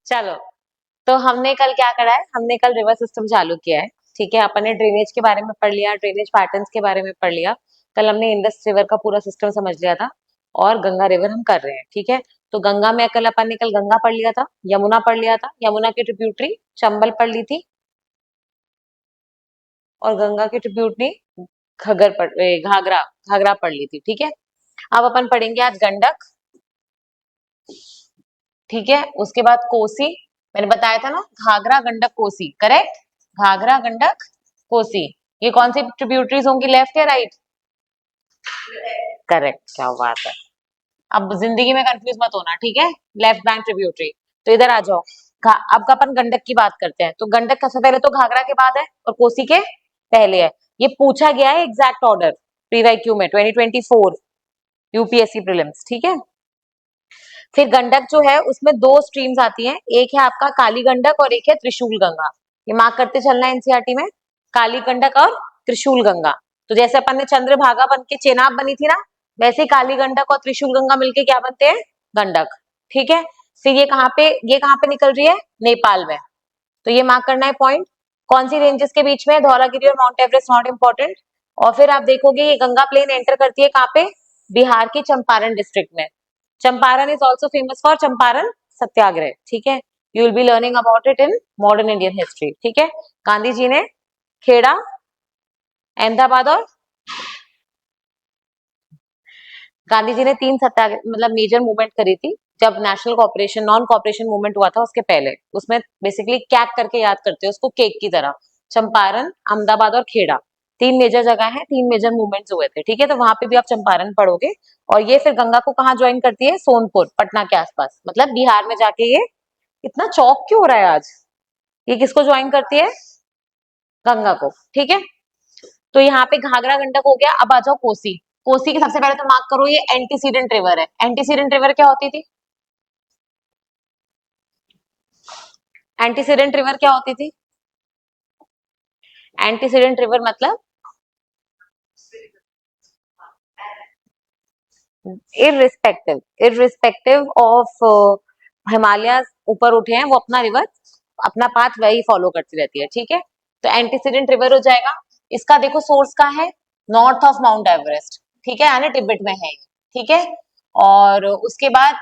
चलो, तो हमने कल क्या करा है, हमने कल रिवर सिस्टम चालू किया है। ठीक है, अपन ने ड्रेनेज के बारे में पढ़ लिया, ड्रेनेज पैटर्न्स के बारे में पढ़ लिया। कल हमने इंडस रिवर का पूरा सिस्टम समझ लिया था, और गंगा रिवर हम कर रहे हैं। ठीक है, तो गंगा में कल अपन ने कल गंगा पढ़ लिया था, यमुना पढ़ लिया था, यमुना की ट्रिब्यूटरी चंबल पढ़ ली थी, और गंगा की ट्रिब्यूटरी घाघरा घाघरा पढ़ ली थी। ठीक है, अब अपन पढ़ेंगे आज गंडक। ठीक है, उसके बाद कोसी। मैंने बताया था ना, घाघरा गंडक कोसी, करेक्ट। घाघरा गंडक कोसी, ये कौन सी ट्रिब्यूटरीज होंगी, लेफ्ट या राइट? करेक्ट, क्या बात है। अब जिंदगी में कंफ्यूज मत होना, ठीक है। Left bank tributary. तो इधर आ जाओ, अब का अपन गंडक की बात करते हैं। तो गंडक सबसे पहले तो घाघरा के बाद है, और कोसी के पहले है। ये पूछा गया है एग्जैक्ट ऑर्डर प्रीवाईक्यू में 2024 यूपीएससी प्रीलिम्स। ठीक है, फिर गंडक जो है उसमें दो स्ट्रीम्स आती हैं, एक है आपका काली गंडक और एक है त्रिशूल गंगा। ये मार्क करते चलना है एनसीईआरटी में, काली गंडक और त्रिशूल गंगा। तो जैसे अपन ने चंद्रभागा बन के चेनाब बनी थी ना, वैसे ही काली गंडक और त्रिशूल गंगा मिलके क्या बनते हैं, गंडक। ठीक है, फिर ये कहाँ पे निकल रही है, नेपाल में। तो ये मार्क करना है पॉइंट। कौन सी रेंजेस के बीच में, धौलागिरी और माउंट एवरेस्ट, नॉट इंपॉर्टेंट। और फिर आप देखोगे ये गंगा प्लेन एंटर करती है कहाँ पे, बिहार की चंपारण डिस्ट्रिक्ट में। Champaran is also famous for Champaran Satyagraha. ठीक है, you will be learning about it in modern Indian history. ठीक है, गांधी जी ने खेड़ा, अहमदाबाद और गांधी जी ने तीन सत्याग्रह मतलब मेजर मूवमेंट करी थी। जब national cooperation non cooperation movement हुआ था उसके पहले, उसमें बेसिकली कैक करके याद करते हैं उसको, केक की तरह। चंपारण, अहमदाबाद और खेड़ा, तीन मेजर जगह है, तीन मेजर मूवमेंट्स हुए थे। ठीक है, तो वहां पे भी आप चंपारण पढ़ोगे। और ये फिर गंगा को कहाँ ज्वाइन करती है, सोनपुर, पटना के आसपास, मतलब बिहार में जाके ये। इतना चौक क्यों हो रहा है आज, ये किसको ज्वाइन करती है, गंगा को। ठीक है, तो यहाँ पे घाघरा गंडक हो गया। अब आ जाओ कोसी। कोसी के सबसे पहले तो मार्क करो, ये एंटीसीडेंट रिवर है। एंटीसीडेंट रिवर क्या होती थी, एंटीसीडेंट रिवर क्या होती थी, एंटीसीडेंट रिवर मतलब इररिस्पेक्टिव इररिस्पेक्टिव ऑफ हिमालय ऊपर उठे हैं, वो अपना रिवर अपना पाथ वही फॉलो करती रहती है। ठीक है, तो एंटीसीडेंट रिवर हो जाएगा। इसका देखो सोर्स का है, नॉर्थ ऑफ माउंट एवरेस्ट। ठीक है, यानी तिब्बत में है। ठीक है, और उसके बाद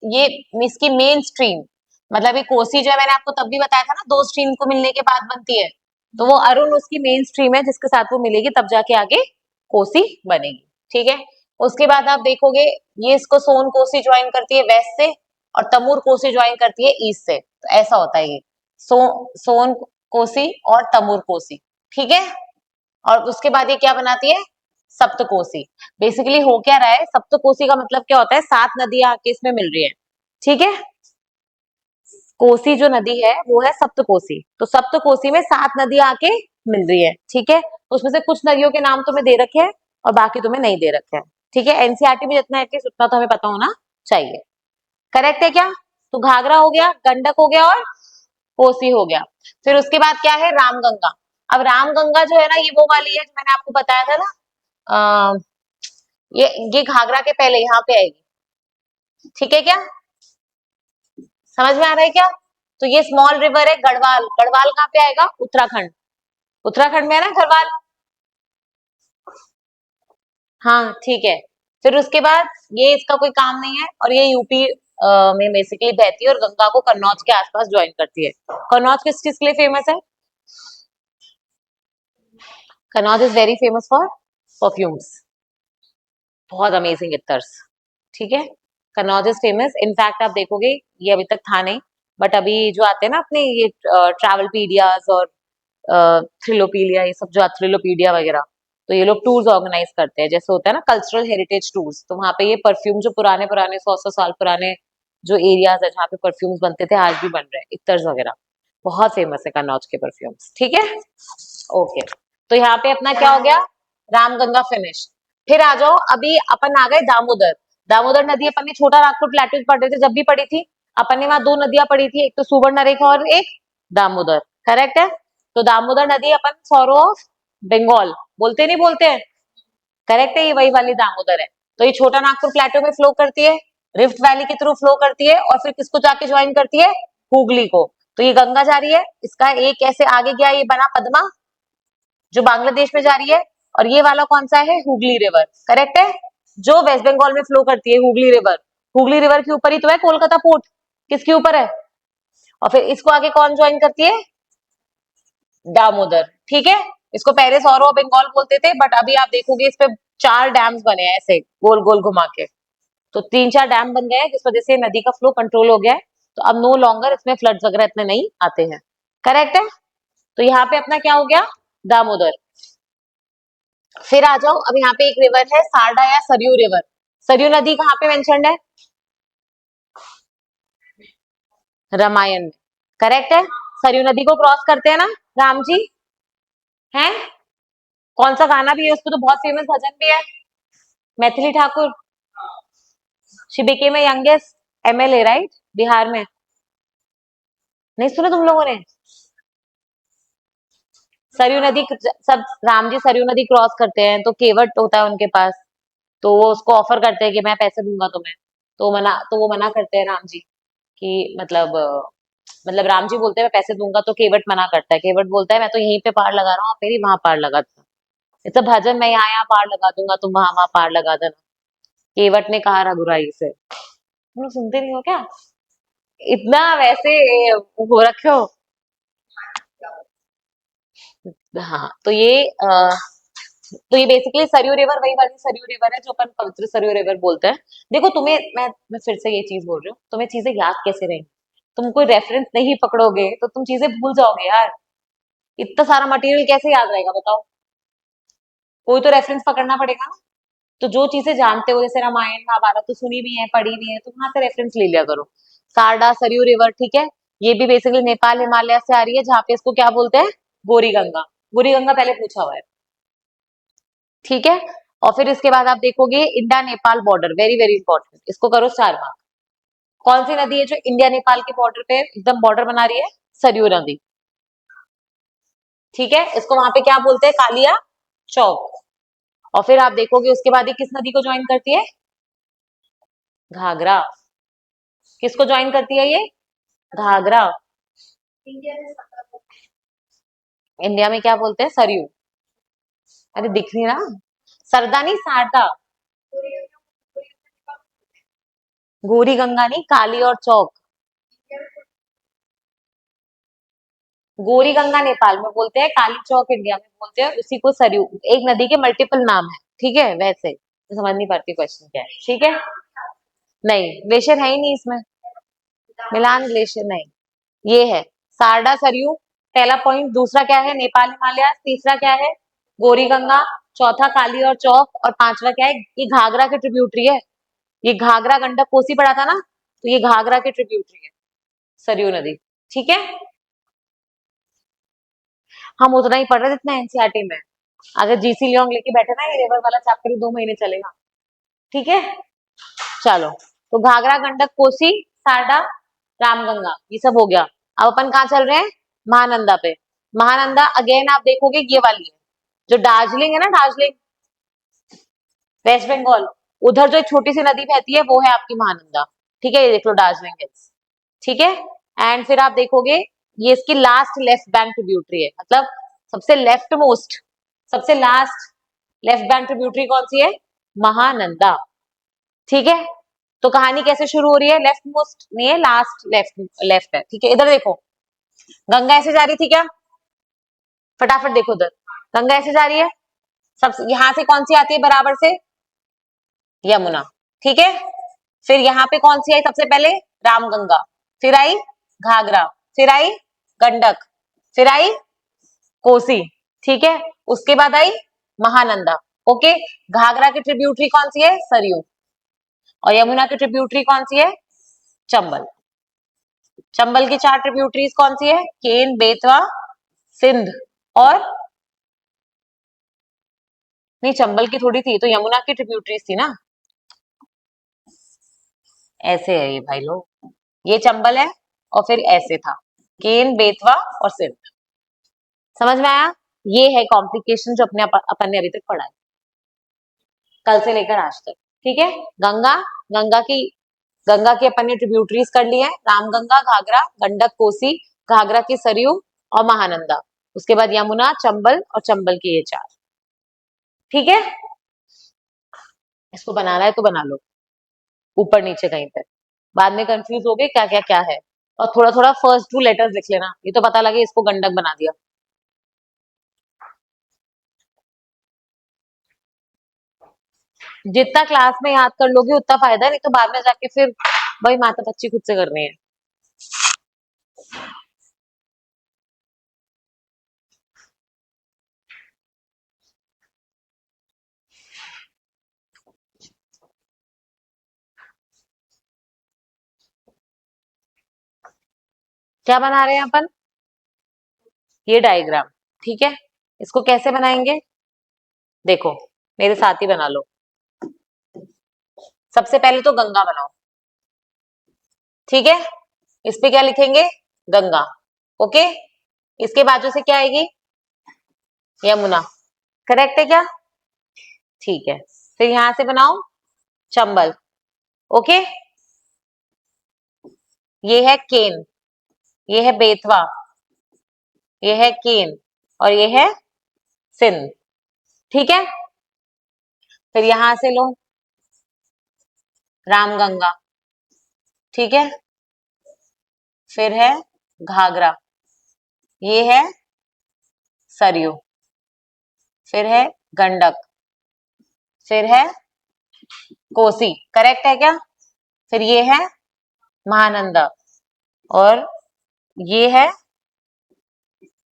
ये इसकी मेन स्ट्रीम, मतलब ये कोसी जो है, मैंने आपको तब भी बताया था ना, दो स्ट्रीम को मिलने के बाद बनती है। तो वो अरुण उसकी मेन स्ट्रीम है जिसके साथ वो मिलेगी, तब जाके आगे कोसी बनेगी। ठीक है, उसके बाद आप देखोगे ये इसको सोन कोसी ज्वाइन करती है वेस्ट से, और तमूर कोसी ज्वाइन करती है ईस्ट से। तो ऐसा होता है ये सोन कोसी और तमूर कोसी। ठीक है, और उसके बाद ये क्या बनाती है, सप्तकोसी। बेसिकली हो क्या रहा है, सप्तकोसी का मतलब क्या होता है, सात नदियां आके इसमें मिल रही है। ठीक है, कोसी जो नदी है वो है सप्तकोसी, तो सप्तकोसी में सात नदियां आके मिल रही है। ठीक है, तो उसमें से कुछ नदियों के नाम तुम्हें दे रखे हैं और बाकी तुम्हें नहीं दे रखे हैं। ठीक है, एनसीईआरटी में जितना एटलीस्ट उतना तो हमें पता होना चाहिए। करेक्ट है क्या? तो घाघरा हो गया, गंडक हो गया और कोसी हो गया। फिर उसके बाद क्या है, रामगंगा। अब रामगंगा जो है ना, ये वो वाली है जो मैंने आपको बताया था ना, अः ये घाघरा के पहले यहाँ पे आएगी। ठीक है क्या, समझ में आ रहा है क्या? तो ये स्मॉल रिवर है गढ़वाल। गढ़वाल कहाँ पे आएगा, उत्तराखंड। उत्तराखंड में है ना गढ़वाल। हाँ ठीक है, फिर उसके बाद ये इसका कोई काम नहीं है, और ये यूपी में बेसिकली बहती है, और गंगा को कन्नौज के आसपास ज्वाइन करती है। कन्नौज किस चीज के लिए फेमस है, Kannauj is very famous for perfumes, बहुत अमेजिंग इतर्स। ठीक है, कन्नौज इज फेमस। इनफैक्ट आप देखोगे, ये अभी तक था नहीं, बट अभी जो आते हैं ना अपने ये ट्रैवलपीडियाज और थ्रिलोपीडिया, ये सब जो थ्रिलोपीडिया वगैरह, तो ये लोग टूर्स ऑर्गेनाइज करते हैं। जैसे होता है ना कल्चरल हेरिटेज टूर्स, तो वहाँ पे ये परफ्यूम जो पुराने पुराने 100 साल पुराने जो एरियाज है जहाँ पे परफ्यूम्स बनते थे, आज भी बन रहे हैं, इत्तर्स वगैरह, बहुत फेमस है कन्नौज के परफ्यूम्स। ठीक है, ओके, तो यहाँ पे अपना क्या हो गया, रामगंगा फिनिश। फिर आ जाओ, अभी अपन आ गए दामोदर। दामोदर नदी अपन ने छोटा नागपुर प्लेटू पढ़ रहे थे जब भी पढ़ी थी, अपन ने वहां दो नदियां पढ़ी थी, एक तो सुवर्णरेखा और एक दामोदर। करेक्ट है, तो दामोदर नदी अपन सौरो ऑफ बंगाल बोलते नहीं बोलते हैं, करेक्ट है, ये वही वाली दामोदर है। तो ये छोटा नागपुर प्लेटो में फ्लो करती है, रिफ्ट वैली के थ्रू फ्लो करती है, और फिर किसको जाके ज्वाइन करती है, हुगली को। तो ये गंगा जा रही है, इसका एक ऐसे आगे गया, ये बना पद्मा जो बांग्लादेश में जा रही है, और ये वाला कौन सा है, हुगली रिवर, करेक्ट है, जो वेस्ट बंगाल में फ्लो करती है, हुगली रिवर। हुगली रिवर के ऊपर ही तो है कोलकाता पोर्ट, किसके ऊपर है, और फिर इसको आगे कौन ज्वाइन करती है, दामोदर, ठीक है। इसको पहले सौरो बंगाल बोलते थे, बट अभी आप देखोगे इस पे 4 डैम्स बने हैं ऐसे गोल गोल घुमा के, तो 3-4 डैम बन गए हैं, जिस वजह से नदी का फ्लो कंट्रोल हो गया है। तो अब नो लॉन्गर इसमें फ्लड्स वगैरह इतने नहीं आते हैं, करेक्ट है। तो यहाँ पे अपना क्या हो गया, दामोदर। फिर आ जाओ, अब यहाँ पे एक रिवर है सारडा या सरयू रिवर। सरयू नदी कहाँ पे मेंशन्ड है, रामायण में, करेक्ट है। सरयू नदी को क्रॉस करते हैं ना राम जी, हैं, कौन सा गाना भी है उसको, तो बहुत फेमस भजन भी है, Maithili Thakur, she became a youngest MLA right, Bihar में, नहीं सुना तुम लोगों ने। सरयू नदी सब राम जी सरयू नदी क्रॉस करते हैं तो केवट होता है उनके पास, तो वो उसको ऑफर करते हैं कि मैं पैसे दूंगा तुम्हें, तो वो मना करते हैं राम जी कि मतलब राम जी बोलते हैं मैं पैसे दूंगा, तो केवट मना करता है, केवट बोलता है मैं तो यहीं पे पार लगा रहा हूँ, आप मेरी वहां पार लगा देना, इट्स अ भजन, मैं यहाँ पार लगा दूंगा, तुम वहां वहां पार लगा देना, केवट ने कहा रघुराई से। तुम लोग सुनते नहीं हो क्या, इतना वैसे हो रखे हो। हाँ, तो ये बेसिकली सरयू रिवर वही वाली सरयू रिवर है जो अपन पवित्र सरयू रिवर बोलते हैं। देखो तुम्हें मैं फिर से ये चीज बोल रही हूँ, तुम्हें चीजें याद कैसे रहेंगी, तुम कोई रेफरेंस नहीं पकड़ोगे तो तुम चीजें भूल जाओगे यार, इतना सारा मटेरियल कैसे याद रहेगा बताओ, कोई तो रेफरेंस पकड़ना पड़ेगा ना। तो जो चीजें जानते हो, जैसे रामायण महाभारत तो सुनी भी है पढ़ी भी है, तो वहां से रेफरेंस ले लिया करो। सारडा सरयू रिवर, ठीक है, ये भी बेसिकली नेपाल हिमालय से आ रही है, जहाँ पे इसको क्या बोलते हैं, गोरी गंगा, गोरी गंगा पहले पूछा हुआ है, ठीक है। और फिर इसके बाद आप देखोगे India Nepal border, very very important, इसको करो 4 मार्क। कौन सी नदी है जो इंडिया नेपाल के बॉर्डर पे एकदम बॉर्डर बना रही है, सरयू नदी, ठीक है, इसको वहां पे क्या बोलते हैं, कालिया चौक। और फिर आप देखोगे उसके बाद ये किस नदी को ज्वाइन करती है, घाघरा, किसको ज्वाइन करती है ये, घाघरा, इंडिया में क्या बोलते हैं, सरयू, अरे दिख नहीं रहा, सरदा नहीं सारदा, गोरी गंगा नहीं, काली और चौक, गोरी गंगा नेपाल में बोलते हैं, काली चौक इंडिया में बोलते हैं, उसी को सरयू, एक नदी के मल्टीपल नाम है, ठीक है, वैसे तो समझ नहीं पाती क्वेश्चन क्या है, ठीक है। नहीं ग्लेशियर है ही नहीं इसमें, मिलान ग्लेशियर नहीं, ये है सारडा सरयू, पहला पॉइंट। दूसरा क्या है, नेपाल हिमालय। तीसरा क्या है, गोरी गंगा। चौथा काली और चौक। और पांचवा क्या है, ये घाघरा के ट्रिब्यूटरी है, ये घाघरा गंडक कोसी पड़ा था ना, तो ये घाघरा के ट्रिब्यूटरी है सरयू नदी, ठीक है। हम उतना ही पढ़ रहे थे जितना एनसीईआरटी में, अगर जीसी लियोंग लेके बैठे ना, ये रिवर वाला चैप्टर ही 2 महीने चलेगा, ठीक है। चलो, तो घाघरा गंडक कोसी सारडा रामगंगा ये सब हो गया। अब अपन कहाँ चल रहे हैं, महानंदा पे। महानंदा अगेन आप देखोगे ये वाली है, जो दार्जिलिंग है ना, दार्जिलिंग वेस्ट बंगाल, उधर जो एक छोटी सी नदी बहती है वो है आपकी महानंदा, ठीक है, ये देख लो दार्जिलिंग हिल्स, ठीक है। एंड फिर आप देखोगे ये इसकी लास्ट लेफ्ट बैंक ट्रिब्यूटरी है, मतलब सबसे लेफ्ट मोस्ट, सबसे लास्ट लेफ्ट बैंक ट्रिब्यूटरी कौन सी है, महानंदा, ठीक है। तो कहानी कैसे शुरू हो रही है, लेफ्ट मोस्ट नहीं है, लास्ट लेफ्ट, लेफ्ट है, ठीक है। इधर देखो, गंगा ऐसे जा रही थी क्या, फटाफट देखो उधर, गंगा ऐसे जा रही है, सब यहां से कौन सी आती है बराबर से, यमुना, ठीक है। फिर यहाँ पे कौन सी आई सबसे पहले, रामगंगा, फिर आई घाघरा, फिर आई गंडक, फिर आई कोसी, ठीक है। उसके बाद आई महानंदा, ओके। घाघरा की ट्रिब्यूटरी कौन सी है, सरयू, और यमुना की ट्रिब्यूटरी कौन सी है, चंबल। चंबल की 4 ट्रिब्यूटरीज कौन सी है, केन, बेतवा, सिंध और, नहीं चंबल की थोड़ी थी, तो यमुना की ट्रिब्यूटरीज थी ना, ऐसे है ये भाई लोग, ये चंबल है और फिर ऐसे था केन, बेतवा और सिंध, समझ में आया। ये है कॉम्प्लिकेशन जो अपने अपन ने अभी तक पढ़ा है, कल से लेकर आज तक, ठीक है। गंगा, गंगा की गंगा की अपन ने ट्रिब्यूटरीज कर ली है, रामगंगा, घाघरा, गंडक, कोसी, घाघरा की सरयू और महानंदा। उसके बाद यमुना, चंबल और चंबल की ये चार। ठीक है, इसको बनाना है तो बना लो ऊपर नीचे कहीं पे, बाद में कंफ्यूज हो गए क्या क्या क्या है। और थोड़ा थोड़ा फर्स्ट टू लेटर्स लिख लेना, ये तो पता लगे इसको गंडक बना दिया। जितना क्लास में याद कर लोगे उतना फायदा है, नहीं तो बाद में जाके फिर वही माथा पच्ची खुद से करनी है। क्या बना रहे हैं अपन, ये डायग्राम। ठीक है, इसको कैसे बनाएंगे, देखो मेरे साथ ही बना लो। सबसे पहले तो गंगा बनाओ, ठीक है। इस पे क्या लिखेंगे, गंगा। ओके, इसके बाजू से क्या आएगी, यमुना। करेक्ट है क्या, ठीक है। फिर यहां से बनाओ चंबल। ओके, ये है केन, ये है बेतवा, ये है केन और ये है सिंध। ठीक है, फिर यहां से लो रामगंगा, ठीक है। फिर है घाघरा, ये है सरयू, फिर है गंडक, फिर है कोसी। करेक्ट है क्या, फिर ये है महानंदा और ये है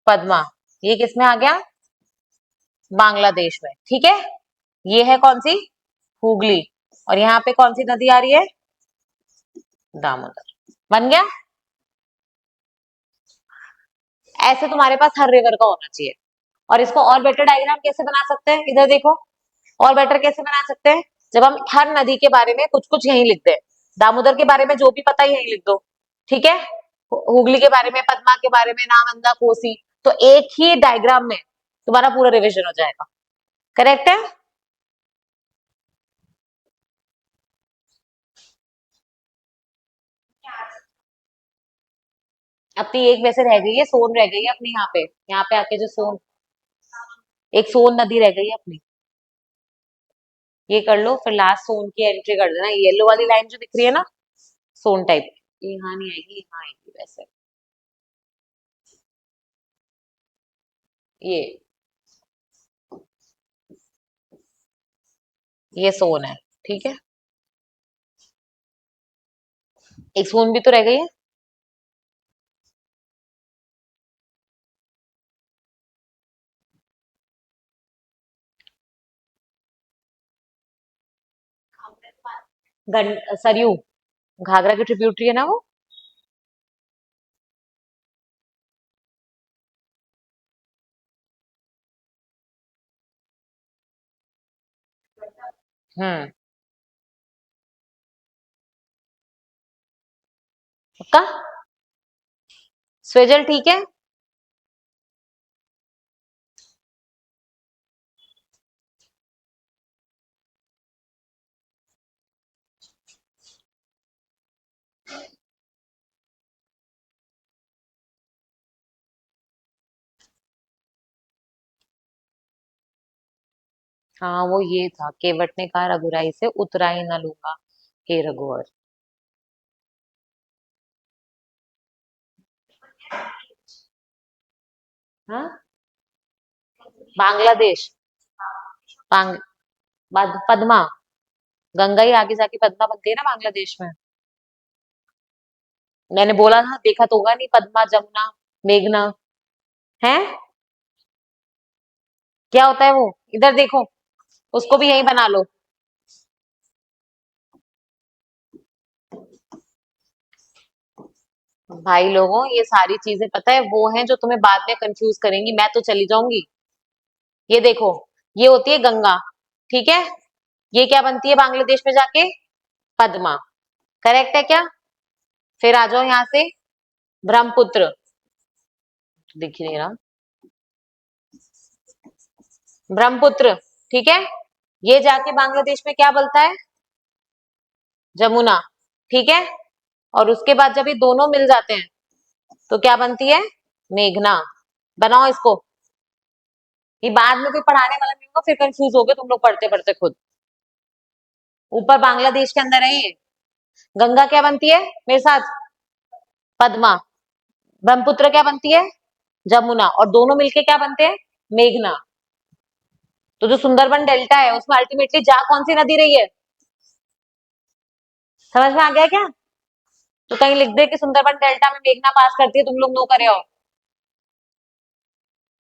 पद्मा। ये किसमें आ गया, बांग्लादेश में। ठीक है, ये है कौन सी, हुगली। और यहाँ पे कौन सी नदी आ रही है, दामोदर। बन गया। ऐसे तुम्हारे पास हर रिवर का होना चाहिए। और इसको और बेटर डायग्राम कैसे बना सकते हैं, इधर देखो, और बेटर कैसे बना सकते हैं, जब हम हर नदी के बारे में कुछ कुछ यही लिख दें। दामोदर के बारे में जो भी पता है यही लिख दो, ठीक है। हुगली के बारे में, पद्मा के बारे में, नालंदा, कोसी, तो एक ही डायग्राम में तुम्हारा पूरा रिविजन हो जाएगा। करेक्ट है, अपनी एक वैसे रह गई है, सोन रह गई है अपनी यहाँ पे आके जो सोन, एक सोन नदी रह गई है अपनी, ये कर लो। फिर लास्ट सोन की एंट्री कर देना, येलो वाली लाइन जो दिख रही है ना, सोन टाइप, ये यहाँ नहीं आएगी, यहाँ आएगी वैसे। ये सोन है, ठीक है। एक सोन भी तो रह गई है, सरयू, घाघरा की ट्रिब्यूटरी है ना वो। हम्म, पक्का, स्वेजल, ठीक है। हाँ वो ये था, केवट ने कहा रघुराई से उतराई न लूंगा हे रघुवर। हाँ, बांग्लादेश, बांग पद्मा, गंगा ही आगे जाके पद्मा बनती है ना बांग्लादेश में। मैंने बोला था, देखा तो होगा नहीं, पद्मा, जमुना, मेघना है, क्या होता है वो, इधर देखो, उसको भी यही बना लो। भाई लोगों, ये सारी चीजें पता है वो हैं जो तुम्हें बाद में कंफ्यूज करेंगी, मैं तो चली जाऊंगी। ये देखो, ये होती है गंगा, ठीक है। ये क्या बनती है बांग्लादेश में जाके, पद्मा। करेक्ट है क्या, फिर आ जाओ यहाँ से ब्रह्मपुत्र, दिख ही नहीं रहा, ब्रह्मपुत्र, ठीक है। ये जाके बांग्लादेश में क्या बोलता है, जमुना, ठीक है। और उसके बाद जब ये दोनों मिल जाते हैं तो क्या बनती है, मेघना। बनाओ इसको, ये बाद में कोई पढ़ाने वाला नहीं होगा, फिर कंफ्यूज होगे तुम लोग पढ़ते पढ़ते खुद। ऊपर बांग्लादेश के अंदर है ये। गंगा क्या बनती है मेरे साथ, पद्मा। ब्रह्मपुत्र क्या बनती है, जमुना। और दोनों मिलके क्या बनते हैं, मेघना। तो जो सुंदरबन डेल्टा है उसमें अल्टीमेटली जा कौन सी नदी रही है, समझ में आ गया क्या। तो कहीं लिख दे कि सुंदरबन डेल्टा में मेघना पास करती है, तुम लोग नो करे हो।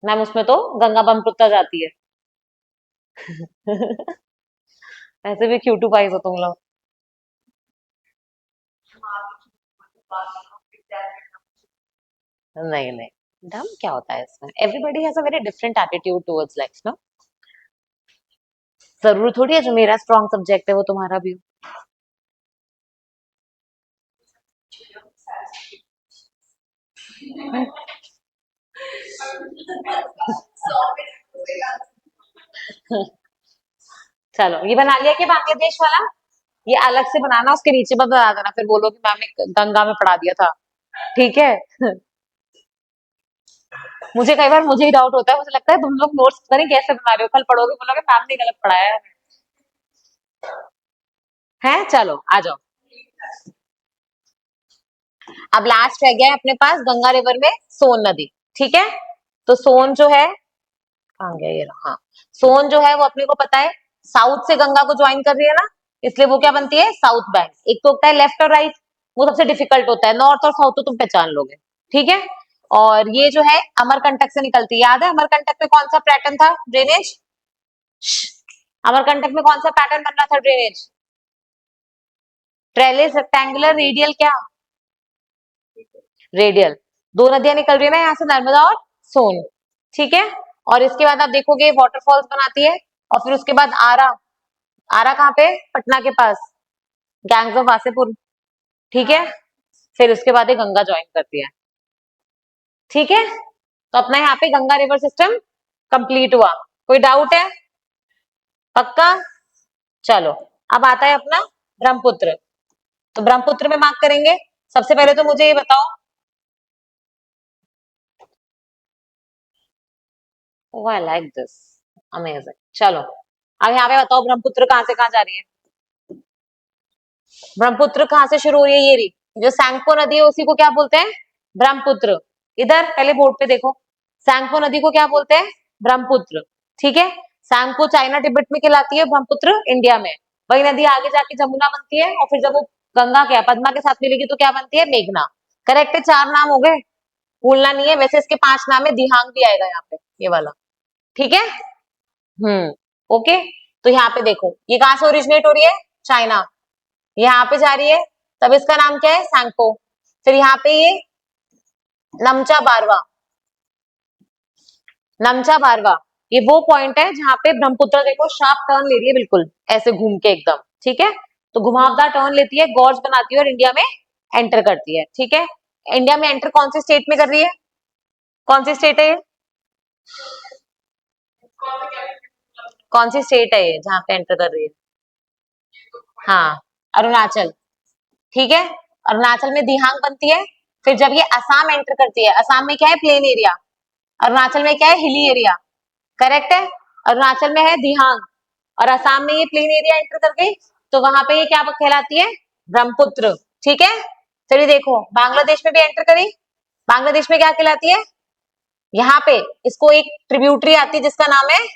मैम उसमें तो गंगा ब्रह्मपुत्र जाती है। ऐसे भी क्यूटू पाइस हो तुम लोग। नहीं नहीं, डम क्या होता है इसमें, everybody has a very different attitude towards life ना। जरूर थोड़ी है जो मेरा स्ट्रॉन्ग सब्जेक्ट है वो तुम्हारा भी हो। चलो ये बना लिया कि बांग्लादेश वाला, ये अलग से बनाना, उसके नीचे मत बना देना, फिर बोलो कि मैम ने गंगा में पढ़ा दिया था, ठीक है। मुझे कई बार मुझे ही डाउट होता है, मुझे लगता है तुम लोग नोट्स पता नहीं कैसे बना रहे हो, कल पढ़ोगे बोलोगे मैम ने गलत पढ़ाया है। चलो आ जाओ। अब लास्ट रह गया है अपने पास गंगा रिवर में सोन नदी, ठीक है। तो सोन जो है, कहाँ गया ये रहा, हाँ। सोन जो है वो अपने को पता है साउथ से गंगा को ज्वाइन कर रही है ना, इसलिए वो क्या बनती है, साउथ बैंक। एक तो होता है लेफ्ट और राइट, वो सबसे डिफिकल्ट होता है, नॉर्थ और साउथ तो तुम पहचान लोगे, ठीक है। और ये जो है अमरकंटक से निकलती है, याद है अमरकंटक में कौन सा पैटर्न था ड्रेनेज, अमरकंटक में कौन सा पैटर्न बन रहा था ड्रेनेज, ट्रेलिस, रेक्टेंगुलर, रेडियल, क्या, रेडियल। दो नदियां निकल रही है ना यहाँ से, नर्मदा और सोन, ठीक है। और इसके बाद आप देखोगे वाटरफॉल्स बनाती है, और फिर उसके बाद आरा, आरा कहाँ पे, पटना के पास, गैंग्स ऑफ वासेपुर, ठीक है। फिर उसके बाद ये गंगा ज्वाइन करती है, ठीक है। तो अपना यहाँ पे गंगा रिवर सिस्टम कंप्लीट हुआ, कोई डाउट है, पक्का। चलो अब आता है अपना ब्रह्मपुत्र, तो ब्रह्मपुत्र में मार्क करेंगे। सबसे पहले तो मुझे ये बताओ, ओह आई लाइक दिस, अमेजिंग। चलो अब यहाँ पे बताओ ब्रह्मपुत्र कहाँ से कहाँ जा रही है, ब्रह्मपुत्र कहाँ से शुरू हो रही है, ये रही जो सैंगपो नदी है उसी को क्या बोलते हैं, ब्रह्मपुत्र। इधर पहले बोर्ड पे देखो, सैंगपो नदी को क्या बोलते हैं, ब्रह्मपुत्र, ठीक है। सैंगपो चाइना तिब्बत में कहलाती है, ब्रह्मपुत्र इंडिया में। वही नदी आगे जाके जमुना बनती है, और फिर जब वो गंगा क्या पद्मा के साथ मिलेगी तो क्या बनती है, मेघना। करेक्ट है, चार नाम हो गए, भूलना नहीं है। वैसे इसके पांच नाम है, दिहांग भी आएगा यहाँ पे, ये वाला, ठीक है। ओके। तो यहाँ पे देखो ये कहाँ से ओरिजिनेट हो रही है, चाइना, यहाँ पे जा रही है, तब इसका नाम क्या है, सैंगपो। फिर यहाँ पे ये नमचा बारवा, नमचा बारवा, ये वो पॉइंट है जहाँ पे ब्रह्मपुत्र देखो शार्प टर्न ले रही है, बिल्कुल ऐसे घूम के एकदम, ठीक है। तो घुमावदार टर्न लेती है, गॉर्ज बनाती है और इंडिया में एंटर करती है, ठीक है। इंडिया में एंटर कौन सी स्टेट में कर रही है, कौन सी स्टेट है ये, कौन सी स्टेट है ये जहाँ पे एंटर कर रही है, हाँ अरुणाचल, ठीक है। अरुणाचल में दिहांग बनती है। फिर जब ये असम एंटर करती है, असम में क्या है, प्लेन एरिया, अरुणाचल में क्या है, हिली एरिया, करेक्ट है। अरुणाचल में है दिहांग, और असम में ये प्लेन एरिया एंटर कर गई, तो वहां पे ये क्या कहलाती है, ब्रह्मपुत्र, ठीक है। चलिए देखो बांग्लादेश में भी एंटर करी, बांग्लादेश में क्या कहलाती है, यहाँ पे इसको एक ट्रिब्यूटरी आती है जिसका नाम है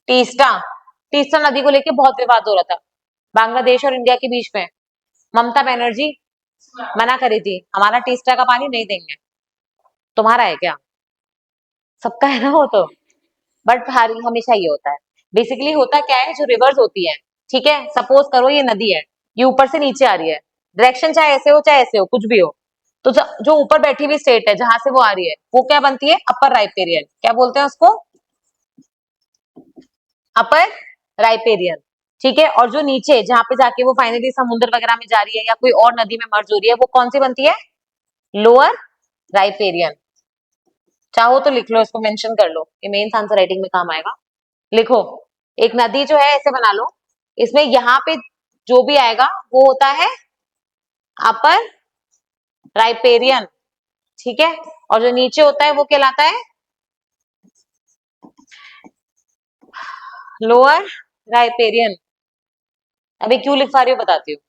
तीस्ता। तीस्ता नदी को लेके बहुत विवाद हो रहा था बांग्लादेश और इंडिया के बीच में, ममता बनर्जी मना करी थी, हमारा तीस्ता का पानी नहीं देंगे, तुम्हारा है क्या, सबका है ना वो तो। बट हर हमेशा ये होता है, बेसिकली होता क्या है, जो रिवर्स होती है, ठीक है, सपोज करो ये नदी है, ये ऊपर से नीचे आ रही है, डायरेक्शन चाहे ऐसे हो चाहे ऐसे हो, कुछ भी हो, तो जो ऊपर बैठी हुई स्टेट है जहां से वो आ रही है वो क्या बनती है, अपर राइपेरियन, क्या बोलते हैं उसको, अपर राइपेरियन, ठीक है। और जो नीचे जहां पे जाके वो फाइनली समुद्र वगैरह में जा रही है या कोई और नदी में मर्ज हो रही है, वो कौन सी बनती है, लोअर राइपेरियन। चाहो तो लिख लो, इसको मेंशन कर लो, ये मेंस आंसर राइटिंग में काम आएगा। लिखो, एक नदी जो है ऐसे बना लो, इसमें यहाँ पे जो भी आएगा वो होता है अपर राइपेरियन, ठीक है, और जो नीचे होता है वो कहलाता है लोअर राइपेरियन। अभी क्यों लिखवा रही हूँ बताती हूँ।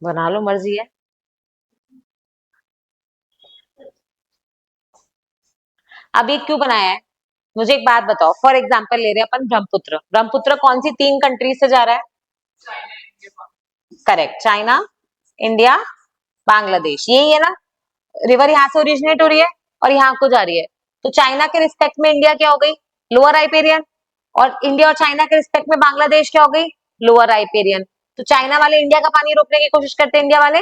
बना लो, मर्जी है। अब ये क्यों बनाया है, मुझे एक बात बताओ। फॉर एग्जाम्पल ले रहे हैं अपन ब्रह्मपुत्र। ब्रह्मपुत्र कौन सी 3 कंट्री से जा रहा है? करेक्ट, चाइना, इंडिया, बांग्लादेश, यही है ना। रिवर यहाँ से ओरिजिनेट हो रही है और यहाँ को जा रही है। तो चाइना के रिस्पेक्ट में इंडिया क्या हो गई? Lower riparian. और इंडिया और चाइना के रिस्पेक्ट में बांग्लादेश क्या हो गई? Lower riparian. तो चाइना वाले इंडिया का पानी रोकने की कोशिश करते हैं, इंडिया वाले।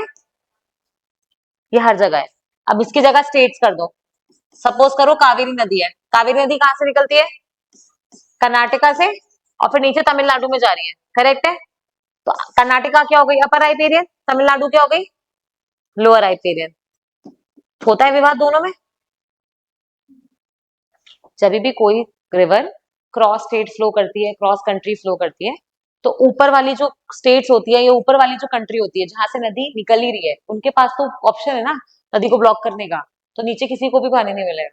ये हर जगह है। अब इसकी जगह स्टेट्स कर दो। सपोज करो कावेरी नदी है। कावेरी नदी कहाँ से निकलती है? कर्नाटका से, और फिर नीचे तमिलनाडु में जा रही है, करेक्ट है। तो कर्नाटका क्या हो गई? Upper riparian. तमिलनाडु क्या हो गई? Lower riparian. होता है विवाद दोनों में। जब भी कोई रिवर क्रॉस स्टेट फ्लो करती है, क्रॉस कंट्री फ्लो करती है, तो ऊपर वाली जो स्टेट्स होती है या ऊपर वाली जो कंट्री होती है जहां से नदी निकल ही रही है, उनके पास तो ऑप्शन है ना नदी को ब्लॉक करने का। तो नीचे किसी को भी पानी नहीं मिलेगा,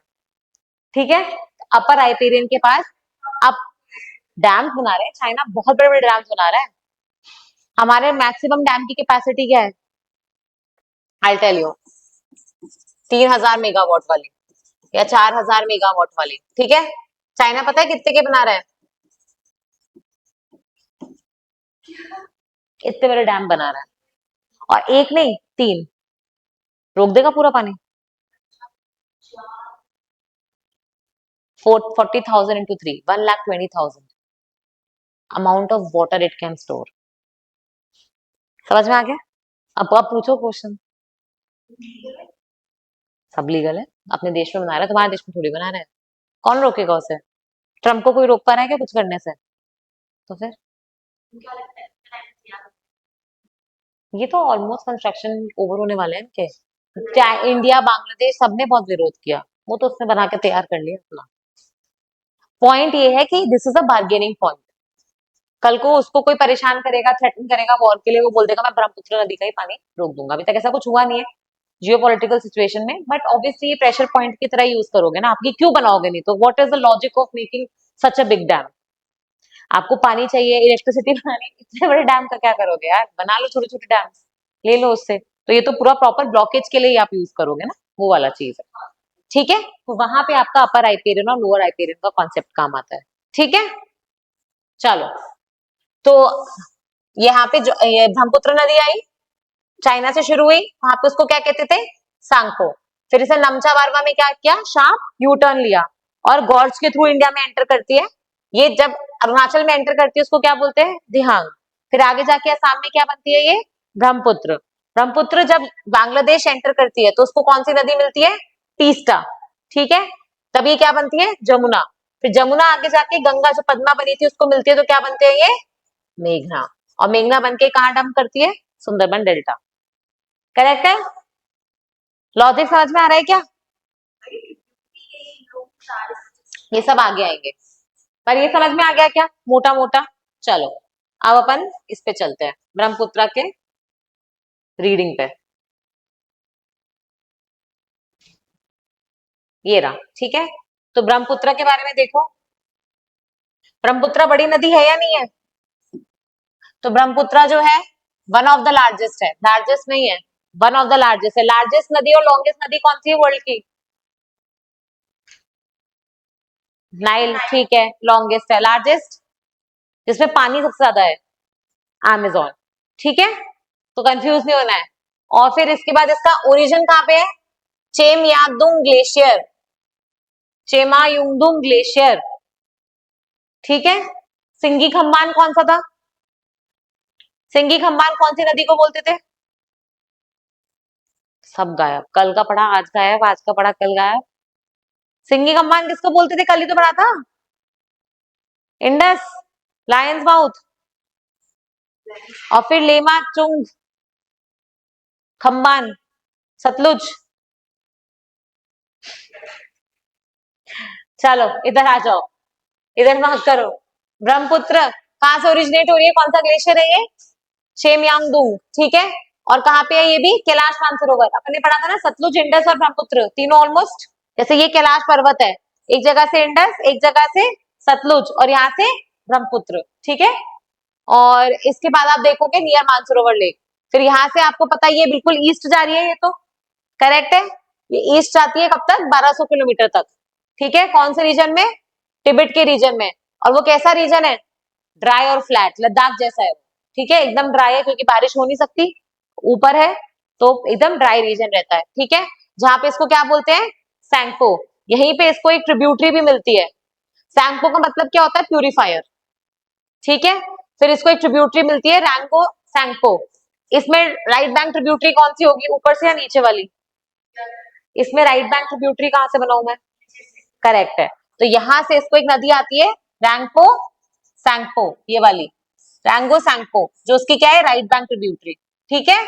ठीक है। अपर राइपेरियन के पास अब डैम बना रहे हैं, चाइना बहुत बड़े बड़े डैम बना रहा है। हमारे मैक्सिमम डैम की कैपेसिटी क्या है? आई टेल यू, 3,000 मेगावाट वाली या 4,000 मेगावाट वाली, ठीक है। चाइना पता है कितने के बना रहा है? इतने बड़े डैम बना रहा है, और एक नहीं 3। रोक देगा पूरा पानी। 40,000 into 3, 1,20,000 amount of water it can store. समझ में आ गया? अब आप पूछो क्वेश्चन। सब लीगल है, अपने देश में बना रहा है, तुम्हारे देश में थोड़ी बना रहा है। कौन रोकेगा उसे? ट्रम्प को कोई रोक पा रहा है क्या कुछ करने से? तो फिर ये तो ऑलमोस्ट कंस्ट्रक्शन ओवर होने वाले हैं इनके। चाहे इंडिया बांग्लादेश सबने बहुत विरोध किया, वो तो उसने बना के तैयार कर लिया अपना। पॉइंट ये है कि this is a bargaining point. कल को उसको कोई परेशान करेगा, थ्रेटन करेगा वॉर के लिए, वो बोल देगा मैं ब्रह्मपुत्र नदी का ही पानी रोक दूंगा। अभी तक ऐसा कुछ हुआ नहीं है जियो पॉलिटिकल सिचुएशन में, बट ऑब्वियसली ये प्रेशर पॉइंट की तरह यूज करोगे ना, आपकी क्यों बनाओगे नहीं तो? What is the logic of making such a big dam? आपको पानी चाहिए, इलेक्ट्रिसिटी बनानी, इतने बड़े डैम का क्या करोगे यार? बना लो छोटे छोटे डैम, ले लो उससे। तो ये तो पूरा प्रॉपर ब्लॉकेज के लिए ही आप यूज करोगे ना, वो वाला चीज है, ठीक है। तो वहां पे आपका अपर राइपेरियन और लोअर राइपेरियन का कॉन्सेप्ट काम आता है, ठीक है। चलो, तो यहाँ पे जो ये ब्रह्मपुत्र नदी आई, चाइना से शुरू हुई, वहां पे उसको क्या कहते थे? सांगपो। फिर इसे नमचा बारवा में क्या किया? शाम यू टर्न लिया और गॉर्ज के थ्रू इंडिया में एंटर करती है। ये जब अरुणाचल में एंटर करती है उसको क्या बोलते हैं? दिहांग। फिर आगे जाके असम में क्या बनती है? ये ब्रह्मपुत्र। ब्रह्मपुत्र जब बांग्लादेश एंटर करती है तो उसको कौन सी नदी मिलती है? तीस्ता, ठीक है। तब ये क्या बनती है? जमुना। फिर जमुना आगे जाके गंगा जो पद्मा बनी थी उसको मिलती है, तो क्या बनते हैं ये? मेघना। और मेघना बनके कहाँ डंप करती है? सुंदरबन डेल्टा। करेक्ट है? लॉजिक समझ में आ रहा है क्या? ये सब आगे आएंगे, पर ये समझ में आ गया क्या मोटा मोटा? चलो, अब अपन इस पे चलते हैं, ब्रह्मपुत्र के रीडिंग पे। ये रहा, ठीक है। तो ब्रह्मपुत्र के बारे में देखो। ब्रह्मपुत्र बड़ी नदी है या नहीं है? तो ब्रह्मपुत्र जो है वन ऑफ द लार्जेस्ट है, लार्जेस्ट नहीं है, वन ऑफ द लार्जेस्ट है। लार्जेस्ट नदी और लॉन्गेस्ट नदी कौन सी है वर्ल्ड की? नाइल, ठीक है। लॉन्गेस्ट है, लार्जेस्ट जिसमें पानी सबसे ज्यादा है अमेजोन, ठीक है। तो कंफ्यूज नहीं होना है। और फिर इसके बाद इसका ओरिजिन कहाँ पे है? चेमयागडुंग ग्लेशियर, चेमायुंगडुंग ग्लेशियर, ठीक है। सिंगी खम्बान कौन सा था? सिंगी खम्बान कौन सी नदी को बोलते थे? सब गायब, कल का पढ़ा आज गायब, आज का पढ़ा कल गायब। सिंगी खम्बान किसको बोलते थे? कल ही तो पढ़ा था। इंडस, लायंस माउथ, और फिर लेमा चुंग, खम्बान, सतलुज। चलो इधर आ जाओ, इधर मार्क करो। ब्रह्मपुत्र कहाँ से ओरिजिनेट हो रही है, कौन सा ग्लेशियर है ये? शेमयांगदुंग, ठीक है। और कहाँ पे है ये भी? कैलाश मानसरोवर। अपन ने पढ़ा था ना, सतलुज, इंडस और ब्रह्मपुत्र तीनों ऑलमोस्ट, जैसे ये कैलाश पर्वत है, एक जगह से इंडस, एक जगह से सतलुज, और यहाँ से ब्रह्मपुत्र, ठीक है। और इसके बाद आप देखोगे नियर मानसरोवर लेक। फिर यहाँ से आपको पता है ये बिल्कुल ईस्ट जा रही है, ये तो करेक्ट है। ये ईस्ट जाती है कब तक? 1200 किलोमीटर तक, ठीक है। कौन से रीजन में? तिब्बत के रीजन में। और वो कैसा रीजन है? ड्राई और फ्लैट, लद्दाख जैसा है, ठीक है। एकदम ड्राई है क्योंकि बारिश हो नहीं सकती, ऊपर है, तो एकदम ड्राई रीजन रहता है, ठीक है। जहां पे इसको क्या बोलते हैं? सैंगपो। यहीं पे इसको एक ट्रिब्यूटरी भी मिलती है। सैंगपो का मतलब क्या होता है? प्यूरिफायर, ठीक है। फिर इसको एक ट्रिब्यूटरी मिलती है, रैंगो सैंगपो। इसमें राइट बैंक ट्रिब्यूटरी कौन सी होगी, ऊपर से या नीचे वाली? इसमें राइट बैंक ट्रिब्यूटरी कहां से बनाऊं मैं? करेक्ट है। तो यहां से इसको एक नदी आती है, रैंगपो सैंगपो, ये वाली रैंगो सैंगपो, जो उसकी क्या है? राइट बैंक ट्रिब्यूटरी, ठीक है।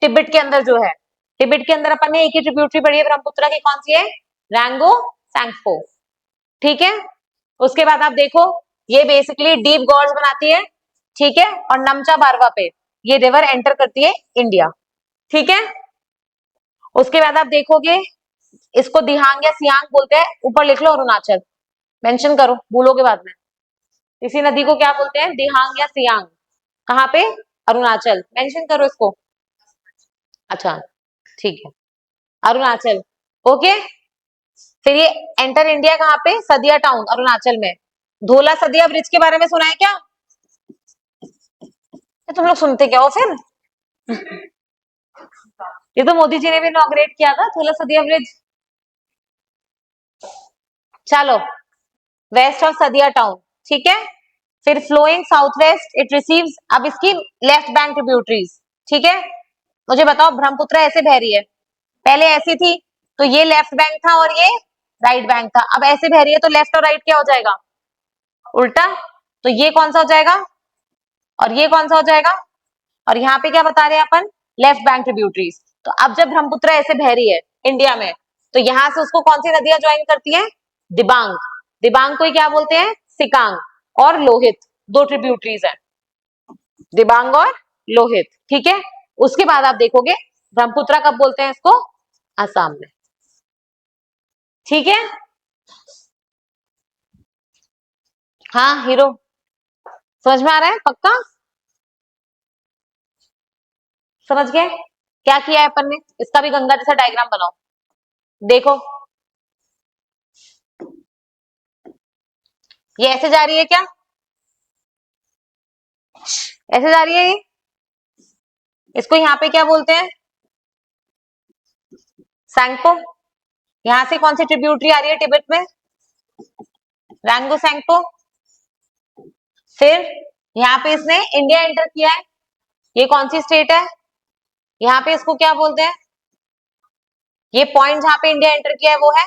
तिब्बत के अंदर जो है, तिब्बत के अंदर अपन ने एक ही ट्रिब्यूटरी पढ़ी है ब्रह्मपुत्र की, कौन सी है? रैंगो सैंगपो, ठीक है। उसके बाद आप देखो, ये बेसिकली डीप गॉर्ज बनाती है, ठीक है। और नमचा बारवा पे ये रिवर एंटर करती है इंडिया, ठीक है। उसके बाद आप देखोगे, इसको दिहांग या सियांग बोलते हैं, ऊपर लिख लो अरुणाचल, मेंशन करो, भूलोगे बाद में। इसी नदी को क्या बोलते हैं? दिहांग या सियांग। कहाँ पे? अरुणाचल, मेंशन करो इसको। अच्छा, ठीक है, अरुणाचल, ओके। फिर ये एंटर इंडिया कहाँ पे? सदिया टाउन, अरुणाचल में। धोला सदिया ब्रिज के बारे में सुना है क्या? ये तुम लोग सुनते क्या हो फिर? ये तो मोदी जी ने भी इनॉग्रेट किया था, धोला सदिया ब्रिज। चलो, वेस्ट ऑफ सदिया टाउन, ठीक है। फिर flowing south west it receives, अब इसकी लेफ्ट बैंक ट्रिब्यूटरीज, ठीक है। मुझे बताओ, ब्रह्मपुत्र ऐसे बह रही है, पहले ऐसी थी, तो ये लेफ्ट बैंक था और ये राइट बैंक था। अब ऐसे बह रही है तो लेफ्ट और राइट क्या हो जाएगा? उल्टा। तो ये कौन सा हो जाएगा और ये कौन सा हो जाएगा? और यहाँ पे क्या बता रहे हैं अपन? Left bank tributaries. तो अब जब ब्रह्मपुत्र ऐसे बह रही है इंडिया में, तो यहाँ से उसको कौन सी नदियां ज्वाइन करती हैं? दिबांग। दिबांग को ही क्या बोलते हैं? सिकांग और लोहित, दो ट्रिब्यूटरीज हैं, दिबांग और लोहित, ठीक है। उसके बाद आप देखोगे ब्रह्मपुत्र कब बोलते हैं इसको? असम में, ठीक है। हाँ हीरो, समझ में आ रहा है पक्का? समझ गए? क्या किया है अपन ने? इसका भी गंगा जैसा डायग्राम बनाओ, देखो। ये ऐसे जा रही है क्या? ऐसे जा रही है ये, इसको यहाँ पे क्या बोलते हैं? सैंगपो। यहाँ से कौन सी ट्रिब्यूटरी आ रही है तिब्बत में? रैंगो सैंगपो। फिर यहाँ पे इसने इंडिया एंटर किया है, ये कौन सी स्टेट है? यहाँ पे इसको क्या बोलते हैं? ये पॉइंट जहां पे इंडिया एंटर किया है वो है,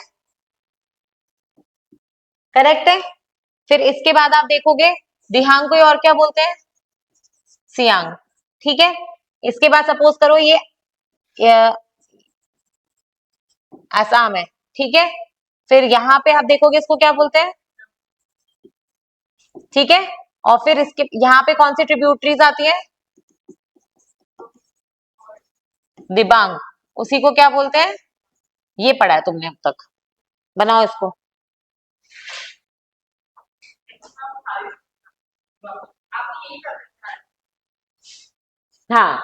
करेक्ट है। फिर इसके बाद आप देखोगे दिहांग को और क्या बोलते हैं? सियांग, ठीक है। इसके बाद सपोज करो ये आसाम है, ठीक है। फिर यहाँ पे आप देखोगे इसको क्या बोलते हैं? ठीक है। और फिर इसके यहाँ पे कौन सी ट्रिब्यूटरीज आती है? दिबांग, उसी को क्या बोलते हैं? ये पढ़ा है तुमने अब तक, बनाओ इसको। हाँ,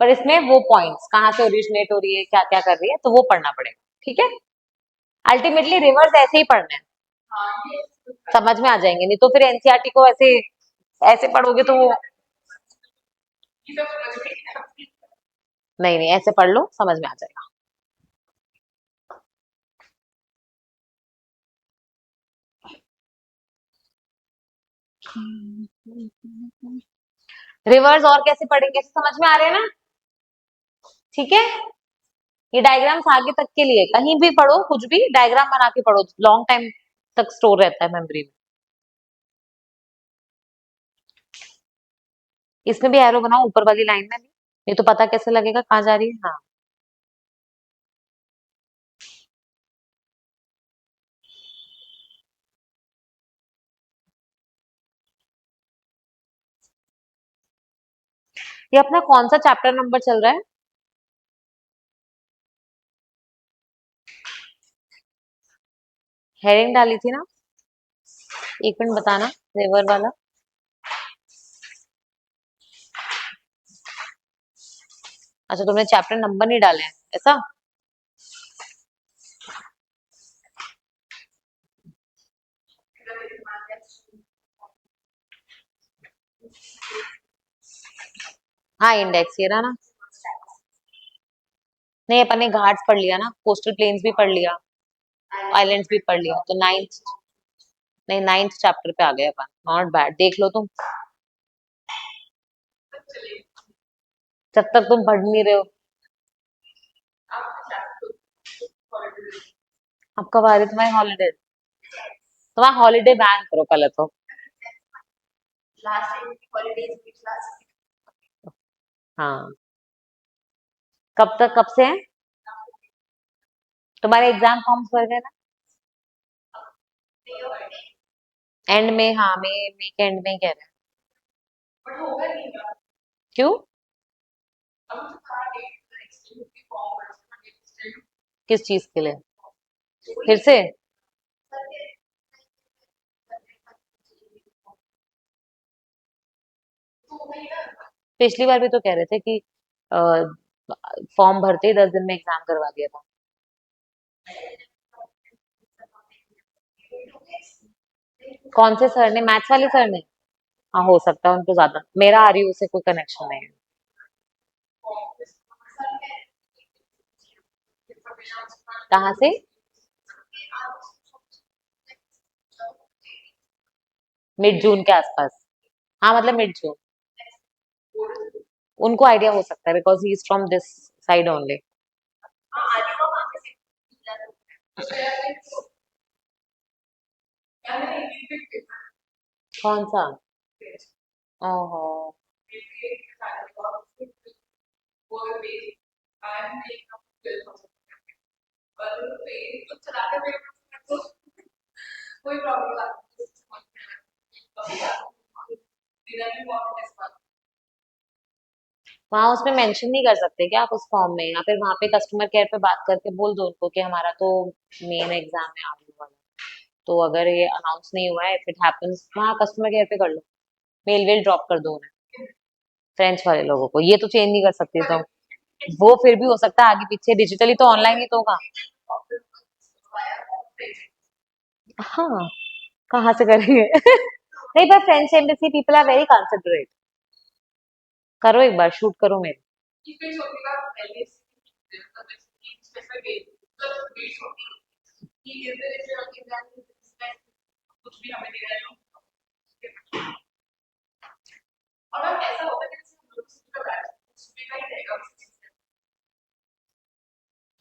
पर इसमें वो पॉइंट्स कहाँ से ओरिजिनेट हो रही है, क्या क्या कर रही है, तो वो पढ़ना पड़ेगा, ठीक है। अल्टीमेटली रिवर्स ऐसे ही पढ़ना है, समझ में आ जाएंगे, नहीं तो फिर एनसीईआरटी को ऐसे ऐसे पढ़ोगे तो वो नहीं नहीं, ऐसे पढ़ लो, समझ में आ जाएगा। रिवर्स और कैसे पढ़ेंगे, समझ में आ रहे हैं ना? ठीक है, ये डायग्राम्स आगे तक के लिए, कहीं भी पढ़ो कुछ भी डायग्राम बना के पढ़ो, लॉन्ग टाइम तक स्टोर रहता है मेमोरी में। इसमें भी एरो बनाओ ऊपर वाली लाइन में भी, नहीं तो पता कैसे लगेगा कहाँ जा रही है। हाँ, ये अपना कौन सा चैप्टर नंबर चल रहा है? हेडिंग डाली थी ना, एक मिनट बताना, रिवर वाला। अच्छा, तुमने चैप्टर नंबर नहीं डाले हैं ऐसा? हाँ, इंडेक्स ये रहा ना। नहीं, अपन ने घाट्स पढ़ लिया ना, कोस्टल प्लेन्स भी पढ़ लिया, आइलैंड्स भी पढ़ लिया, तो नाइन्थ, नहीं नाइन्थ चैप्टर पे आ गए अपन। नॉट बैड, देख लो तुम, जब तक तुम पढ़ नहीं रहे हो। अब कब आ रही है तुम्हारी हॉलीडे? तुम्हारा हॉलीडे बैन करो पहले तो। हाँ, कब तक, कब से है? तुम्हारे एग्जाम फॉर्म्स भर गए ना? एंड में, हाँ मई के एंड में ही कह रहे हैं। क्यों? किस चीज के लिए? फिर से? पिछली बार भी तो कह रहे थे कि फॉर्म भरते ही 10 दिन में एग्जाम करवा दिया था। कौन से सर ने? मैथ्स वाले सर ने? हाँ, हो सकता है उनको ज्यादा, मेरा आरयू से कोई कनेक्शन नहीं है। कहाँ से? मिड जून के आसपास? हाँ, मतलब मिड जून। उनको आइडिया हो सकता है because he is from this side only. कौन सा? ओहो। वहां उसमें मेंशन नहीं कर सकते क्या आप उस फॉर्म में, या फिर वहां पे कस्टमर केयर पे बात करके बोल दो उनको कि हमारा तो मेन एग्जाम है आगे वाला, तो अगर ये अनाउंस नहीं हुआ है, इफ इट हैपेंस, वहाँ कस्टमर केयर पे कर लो, मेल वेल ड्रॉप कर दो उन्हें, फ्रेंच वाले लोगों को। ये तो चेंज नहीं कर सकती तो वो फिर भी हो सकता है आगे पीछे, डिजिटली तो ऑनलाइन ही तो होगा। हाँ, कहाँ से करेंगे? नहीं, पर French embassy people are very considerate. करो एक बार, शूट करो मेरे।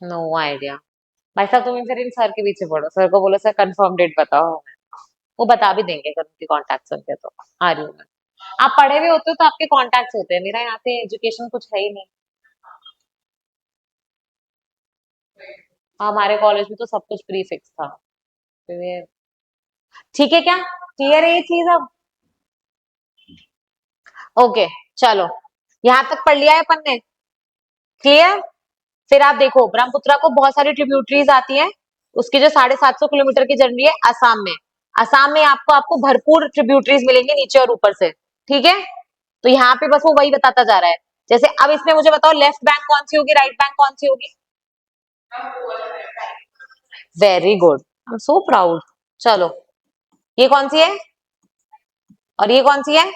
No idea. भाई साहब, तुम फिर इन सर के पीछे पड़ो, सर को बोलो सर कंफर्म डेट बताओ हमें। वो बता भी देंगे अगर उनके कॉन्टेक्ट होंगे तो। आ रही हूँ मैं। आप पढ़े हुए होते हो तो आपके कॉन्टेक्ट होते हैं, मेरा यहाँ पे एजुकेशन कुछ है ही नहीं। हमारे कॉलेज में तो सब कुछ प्री फिक्स था। तो ठीक है क्या? क्लियर है ये चीज अब? ओके, चलो, यहाँ तक पढ़ लिया है अपन ने। क्लियर? फिर आप देखो, ब्रह्मपुत्रा को बहुत सारी ट्रिब्यूटरीज आती हैं, उसकी जो 750 किलोमीटर की जर्नी है असम में। असम में आपको आपको भरपूर ट्रिब्यूटरीज मिलेंगी नीचे और ऊपर से। ठीक है, तो यहाँ पे बस वो वही बताता जा रहा है। जैसे अब इसमें मुझे बताओ, लेफ्ट बैंक कौन सी होगी, राइट बैंक कौन सी होगी? Very good, I am so proud. चलो, ये कौन सी है और ये कौन सी है?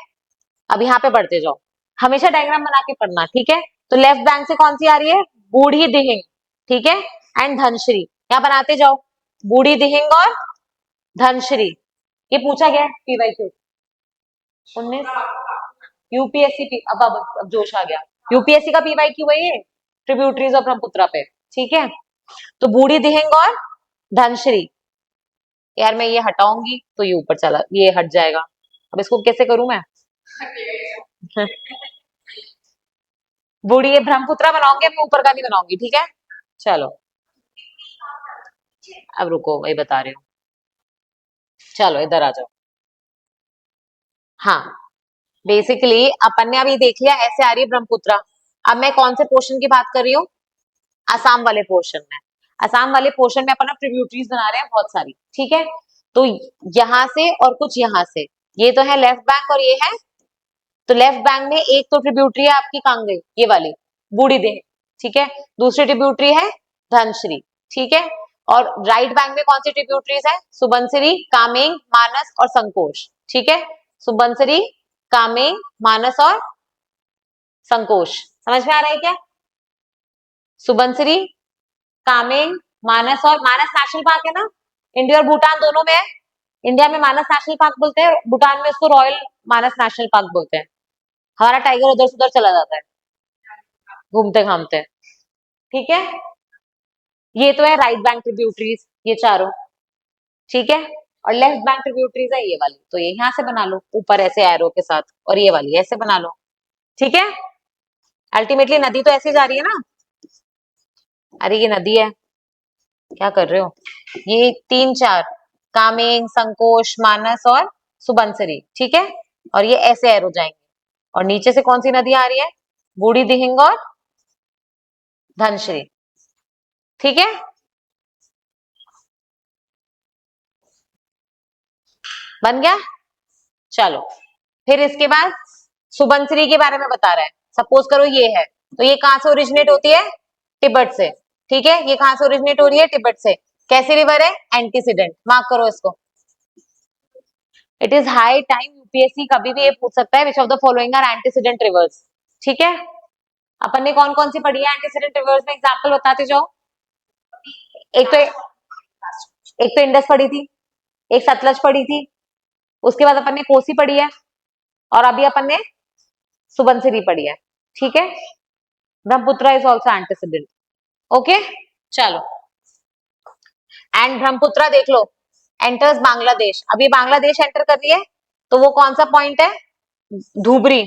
अब यहाँ पे बढ़ते जाओ, हमेशा डायग्राम बना के पढ़ना, ठीक है? तो लेफ्ट बैंक से कौन सी आ रही है? बूढ़ी दिहिंग, ठीक है, एंड धनश्री। यहाँ बनाते जाओ, बूढ़ी दिहिंग और धनश्री। ये पूछा गया पीवाईक्यू 19। यूपीएससी, अब जोश आ गया। यूपीएससी का पीवाईक्यू है ये, ट्रिब्यूटरीज ऑफ ब्रह्मपुत्रा पे। ठीक है, तो बूढ़ी दिहिंग और धनश्री। यार मैं ये हटाऊंगी तो ये ऊपर चला, ये हट जाएगा। अब इसको कैसे करूं मैं? बूढ़ी ये ब्रह्मपुत्रा बनाऊंगी, मैं ऊपर का नहीं बनाऊंगी, ठीक है। चलो, अब रुको, वही बता रही हूँ। चलो इधर आ जाओ। हाँ, बेसिकली अपन ने अभी देख लिया ऐसे आ रही है ब्रह्मपुत्रा। अब मैं कौन से पोर्शन की बात कर रही हूँ? असम वाले पोर्शन में। असम वाले पोर्शन में अपन ट्रिब्यूटरीज बना रहे हैं बहुत सारी, ठीक है। तो यहाँ से और कुछ यहाँ से, ये तो है लेफ्ट बैंक और ये है। तो लेफ्ट बैंक में एक तो ट्रिब्यूटरी है आपकी कांगड़ी, ये वाली बूढ़ी देह, ठीक है। दूसरी ट्रिब्यूटरी है धनश्री, ठीक है। और राइट बैंक में कौन सी ट्रिब्यूटरीज है? सुबनसिरी, कामेंग, मानस और संकोश, ठीक है। सुबनसिरी, कामेंग, मानस और संकोश, समझ में आ रहा है क्या? सुबनसिरी, कामेंग, मानस, और मानस नेशनल पार्क है ना, इंडिया और भूटान दोनों में है। इंडिया में मानस नेशनल पार्क बोलते हैं, भूटान में उसको रॉयल मानस नेशनल पार्क बोलते हैं। हमारा टाइगर उधर से उधर चला जाता है घूमते घामते, ठीक है। ये तो है राइट बैंक ट्रिब्यूटरीज, ये चारों, ठीक है। और लेफ्ट बैंक ट्रिब्यूटरीज है ये वाली, तो ये यहाँ से बना लो ऊपर ऐसे एरो के साथ, और ये वाली ऐसे बना लो, ठीक है। अल्टीमेटली नदी तो ऐसे जा रही है ना। अरे ये नदी है, क्या कर रहे हो? ये तीन चार, कामेंग, संकोश, मानस और सुबनसिरी, ठीक है। और ये ऐसे एरो जाएंगे, और नीचे से कौन सी नदी आ रही है? बूढ़ी दिहिंग और धनश्री, ठीक है। बन गया। चलो, फिर इसके बाद सुबनसिरी के बारे में बता रहा है। सपोज करो ये है, तो ये कहां से ओरिजिनेट होती है? तिब्बत से, ठीक है। ये कहां से ओरिजिनेट हो रही है? तिब्बत से। कैसी रिवर है? एंटीसीडेंट, मार्क करो इसको। It is high time, UPSC कभी भी ये पूछ सकता है which of the following are antecedent rivers, ठीक है। अपन ने कौन कौन सी पढ़ी है एंटीसीडेंट रिवर्स में? एग्जांपल बताते जाओ। एक तो एक तो इंडस पढ़ी थी, एक सतलज पढ़ी थी, उसके बाद अपन ने कोसी पढ़ी है, और अभी अपन ने सुबनसिरी पढ़ी है, ठीक है। Brahmaputra is also antecedent, okay. चलो, एंड ब्रह्मपुत्र देख लो, एंटर्स बांग्लादेश। अब ये बांग्लादेश एंटर कर रही है, तो वो कौन सा पॉइंट है? धुबरी,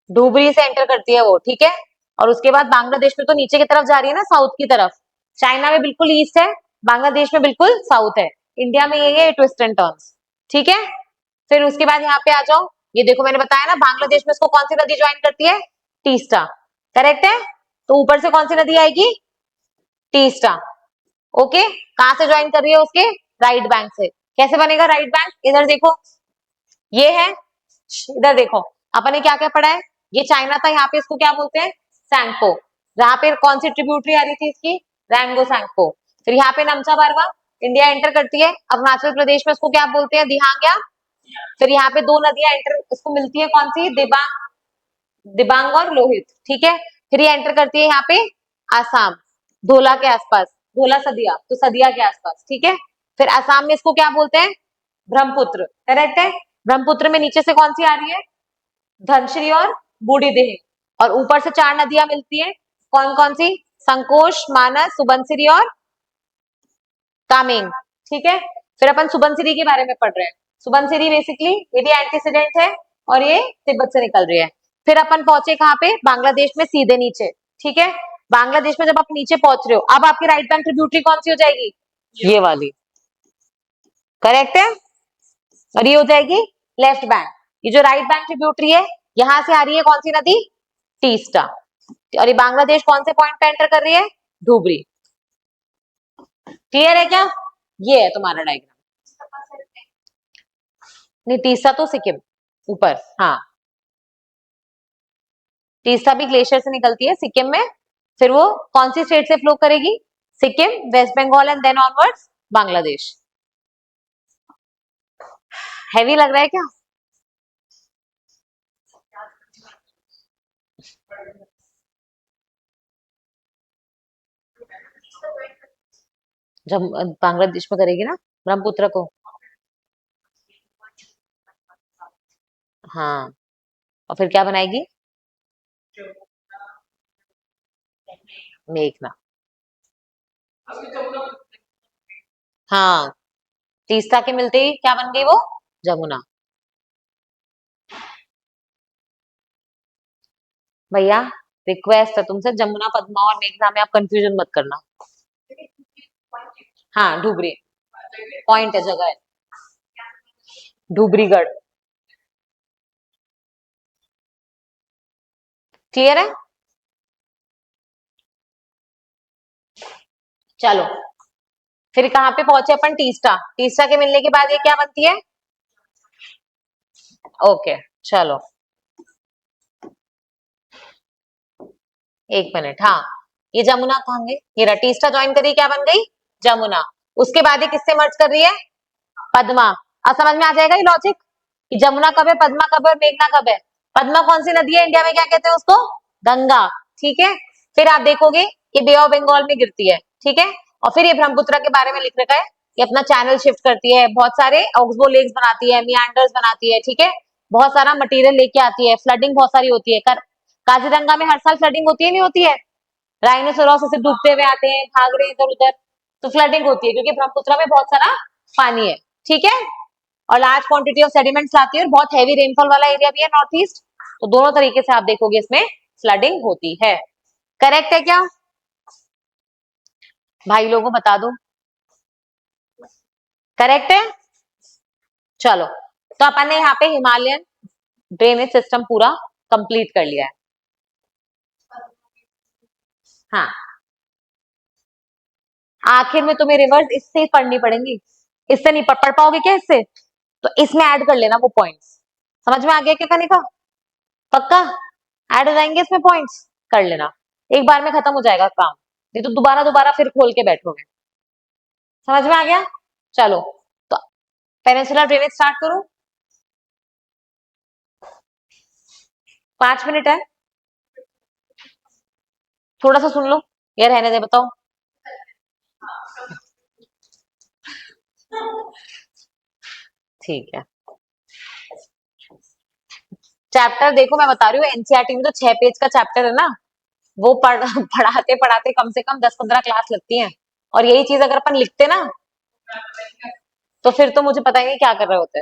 धुबरी से एंटर करती है वो, ठीक है। और उसके बाद बांग्लादेश में तो नीचे की तरफ जा रही है ना, साउथ की तरफ। चाइना में बिल्कुल ईस्ट है, बांग्लादेश में बिल्कुल साउथ है। इंडिया में ये है ट्विस्ट एंड टर्न्स, ठीक है। फिर उसके बाद यहाँ पे आ जाओ, ये देखो मैंने बताया ना, बांग्लादेश में इसको कौन सी नदी ज्वाइन करती है? तीस्ता, करेक्ट है। तो ऊपर से कौन सी नदी आएगी? तीस्ता, ओके। कहां से ज्वाइन कर रही है? उसके राइट बैंक से। कैसे बनेगा राइट बैंक? इधर देखो, ये है, इधर देखो, अपन ने क्या क्या पढ़ा है? ये चाइना था, यहाँ पे इसको क्या बोलते हैं? सैंगपो। यहाँ पे कौन सी ट्रिब्यूटरी आ रही थी इसकी? रैंगो सैंगपो। फिर यहाँ पे नमचा बारवा, इंडिया एंटर करती है, अरुणाचल प्रदेश में उसको क्या बोलते हैं? दिहांग। फिर यहाँ पे दो नदियां एंटर इसको मिलती है, कौन सी? दिबांग, दिबांग और लोहित, ठीक है। फिर ये एंटर करती है यहाँ पे आसाम, धोला के आसपास, धोला सदिया, तो सदिया के आसपास, ठीक है। फिर आसाम में इसको क्या बोलते हैं? ब्रह्मपुत्र, करेक्ट है। ब्रह्मपुत्र में नीचे से कौन सी आ रही है? धनश्री और बूढ़ी दिहिंग। और ऊपर से चार नदियां मिलती हैं, कौन कौन सी? संकोश, मानस, सुबनसिरी और कामेंग, ठीक है। फिर अपन सुबनसिरी के बारे में पढ़ रहे हैं। सुबनसिरी बेसिकली ये भी एंटीसीडेंट है, और ये तिब्बत से निकल रही है। फिर अपन पहुंचे कहाँ पे? बांग्लादेश में सीधे नीचे, ठीक है। बांग्लादेश में जब आप नीचे पहुंच रहे हो, अब आपकी राइट बैंक ट्रिब्यूटरी कौन सी हो जाएगी? ये वाली, करेक्ट है। और ये हो जाएगी लेफ्ट बैंक। ये जो राइट बैंक ट्रिब्यूटरी है, यहां से आ रही है कौन सी नदी? तीस्ता। और ये बांग्लादेश कौन से पॉइंट पे एंटर कर रही है? धुबरी, क्लियर है क्या? ये है तुम्हारा डायग्राम। नहीं, तीसरा तो सिक्किम ऊपर, हाँ। तीसरा भी ग्लेशियर से निकलती है सिक्किम में। फिर वो कौन सी स्टेट से फ्लो करेगी? Sikkim, West Bengal and then onwards Bangladesh. Heavy लग रहा है क्या? जब बांग्लादेश में करेगी ना ब्रह्मपुत्र को, हाँ। और फिर क्या बनाएगी? मेघना, हाँ। तीसरा के मिलते ही क्या बन गई वो? जमुना। भैया रिक्वेस्ट है तुमसे, जमुना पद्मा और मेघना में आप कंफ्यूजन मत करना। हाँ डुबरी पॉइंट है, जगह है, डुबरीगढ़। क्लियर है? चलो फिर कहाँ पे पहुंचे अपन, तीस्ता। तीस्ता के मिलने के बाद ये क्या बनती है? ओके चलो, एक मिनट। हाँ ये जमुना कहाँ गई, ये रहा, तीस्ता ज्वाइन करी, क्या बन गई? जमुना। उसके बाद ये किससे मर्ज कर रही है? पद्मा। अब समझ में आ जाएगा ये लॉजिक कि जमुना कब है, पद्मा कब है और मेघना कब है। पद्मा कौन सी नदी है इंडिया में, क्या कहते हैं उसको? गंगा। ठीक है। फिर आप देखोगे ये बे ऑफ बंगाल में गिरती है, ठीक है। और फिर ये ब्रह्मपुत्र के बारे में लिख रखा है, ये अपना चैनल शिफ्ट करती है, बहुत सारे ऑक्सबो लेक्स बनाती है, मियांडर्स बनाती है, ठीक है। बहुत सारा मटेरियल लेके आती है, फ्लडिंग बहुत सारी होती है। काजीरंगा में हर साल फ्लडिंग होती है नहीं होती है? राइनोसोरस ऐसे डूबते हुए आते हैं, भाग रहे हैं इधर उधर, तो फ्लडिंग होती है क्योंकि ब्रह्मपुत्र में बहुत सारा पानी है, ठीक है। और लार्ज क्वांटिटी ऑफ सेडिमेंट्स आती है और बहुत हैवी रेनफॉल वाला एरिया भी है नॉर्थ ईस्ट, तो दोनों तरीके से आप देखोगे इसमें फ्लडिंग होती है। करेक्ट है क्या? भाई लोगों को बता दो, करेक्ट है। चलो, तो अपन ने यहाँ पे हिमालयन ड्रेनेज सिस्टम पूरा कंप्लीट कर लिया है। हाँ आखिर में तुम्हें रिवर्स इससे पढ़नी पड़ेंगी, इससे नहीं पढ़ पाओगे क्या इससे? तो इसमें ऐड कर लेना वो पॉइंट्स। समझ में आ गया क्या कहने का? पक्का ऐड हो जाएंगे इसमें पॉइंट्स, कर लेना, एक बार में खत्म हो जाएगा काम, नहीं तो दोबारा दोबारा फिर खोल के बैठोगे। समझ में आ गया? चलो, तो पेनिनसुलर ड्रेनेज स्टार्ट करूं? 5 मिनट है, थोड़ा सा सुन लो या रहने दे, बताओ। ठीक है, चैप्टर देखो मैं बता रही हूँ, एनसीईआरटी में तो 6 पेज का चैप्टर है ना, वो पढ़ाते पढ़ाते कम से कम 10-15 क्लास लगती हैं। और यही चीज अगर अपन लिखते ना, तो फिर तो मुझे पता ही नहीं क्या कर रहे होते।